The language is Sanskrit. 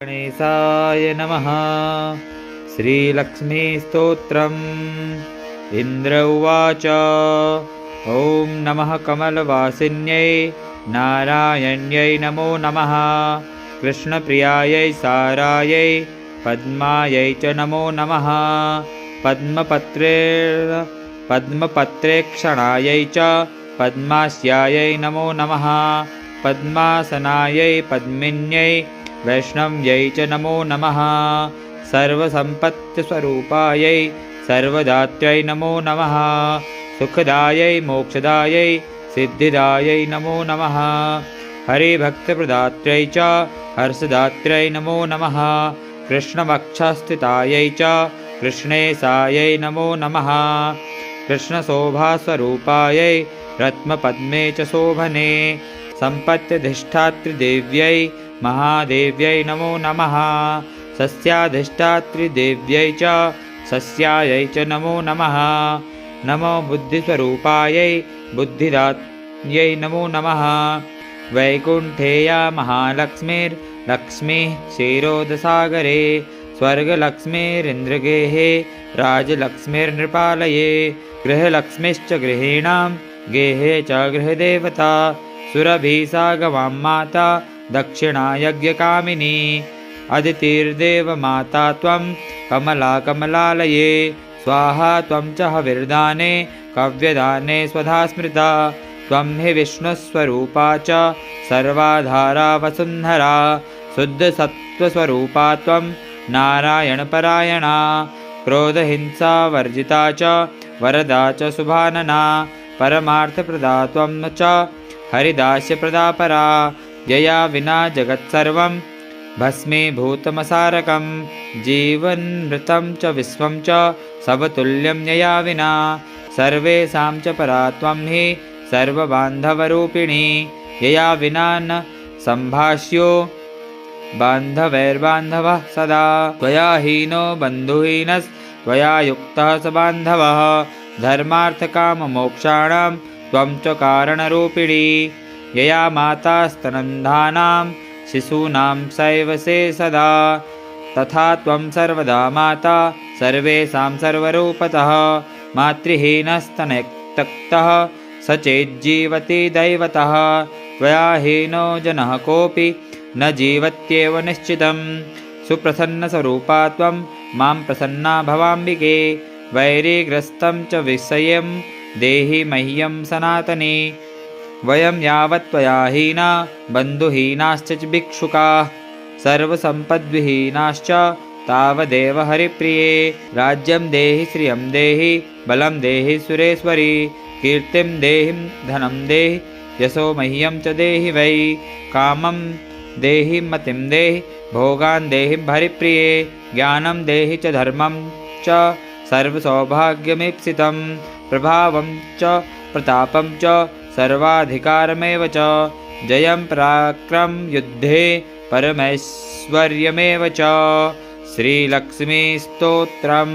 गणेशाय नमः। श्रीलक्ष्मीस्तोत्रम्। इन्द्र उवाच ॐ नमः कमलवासिन्यै नारायण्यै नमो नमः। कृष्णप्रियायै सारायै पद्मायै च नमो नमः। पद्मपत्रेक्षणायै च पद्मास्यायै नमो नमः। पद्मासनायै पद्मिन्यै वैष्णव्यै च नमो नमः। सर्वसम्पत्तिस्वरूपायै सर्वदात्र्यै नमो नमः। सुखदायै मोक्षदायै सिद्धिदायै नमो नमः। हरिभक्तिप्रदात्र्यै च हर्षदात्र्यै नमो नमः। कृष्णवक्षस्थितायै च कृष्णेशायै नमो नमः। कृष्णशोभास्वरूपायै रत्नपद्मे च शोभने सम्पत्यधिष्ठात्रिदेव्यै महादेव्यै नमो नमः। सस्याधिष्ठात्रिदेव्यै च सस्यायै च नमो नमः। नमो बुद्धिस्वरूपायै बुद्धिदात्र्यै नमो नमः। वैकुण्ठेया महालक्ष्मीर्लक्ष्मीः क्षीरोदसागरे स्वर्गलक्ष्मीरिन्द्रगेहे राजलक्ष्मीर्नृपालये गृहलक्ष्मीश्च गृहीणां गेहे च गृहदेवता सुरभिसा गवां माता दक्षिणा यज्ञकामिनी अदितिर्देवमाता त्वं कमला कमलालये स्वाहा त्वं च हविर्दाने कव्यदाने स्वधा स्मृता त्वं हि विष्णुस्वरूपा च सर्वाधारा वसुन्धरा शुद्धसत्त्वस्वरूपा त्वं नारायणपरायणा क्रोधहिंसावर्जिता च वरदा च शुभानना परमार्थप्रदा त्वं च हरिदास्यप्रदा परा यया विना जगत्सर्वं भस्मीभूतमसारकं जीवन्मृतं च विश्वं च समतुल्यं यया विना सर्वेषां च परा त्वं हि सर्वबान्धवरूपिणी यया विना न सम्भाष्यो बान्धवैर्बान्धवः सदा त्वया हीनो बन्धुहीनस्त्वया युक्तः स बान्धवः धर्मार्थकाममोक्षाणां त्वं च कारणरूपिणी यया माता स्तनन्धानां शिशूनां सैव से सदा तथा त्वं सर्वदा माता सर्वेषां सर्वरूपतः मातृहीनस्तनत्यक्तः स चेज्जीवति दैवतः त्वया हीनो जनः कोऽपि न जीवत्येव निश्चितं सुप्रसन्नस्वरूपा त्वं मां प्रसन्ना भवाम्बिके वैरीग्रस्तं च विषयं देहि मह्यं सनातने वयं यावत् त्वया हीना बन्धुहीनाश्च भिक्षुकाः सर्वसम्पद्विहीनाश्च तावदेव हरिप्रिये राज्यं देहि श्रियं देहि बलं देहि सुरेश्वरी कीर्तिं देहि धनं देहि यशो मह्यं च देहि वै कामं देहि मतिं देहि भोगान् देहि हरिप्रिये ज्ञानं देहि च धर्मं च सर्वसौभाग्यमीप्सितं प्रभावं च प्रतापं च सर्वाधिकारमेव च जयं पराक्रमं युद्धे परमैश्वर्यमेव च। श्रीलक्ष्मीस्तोत्रम्।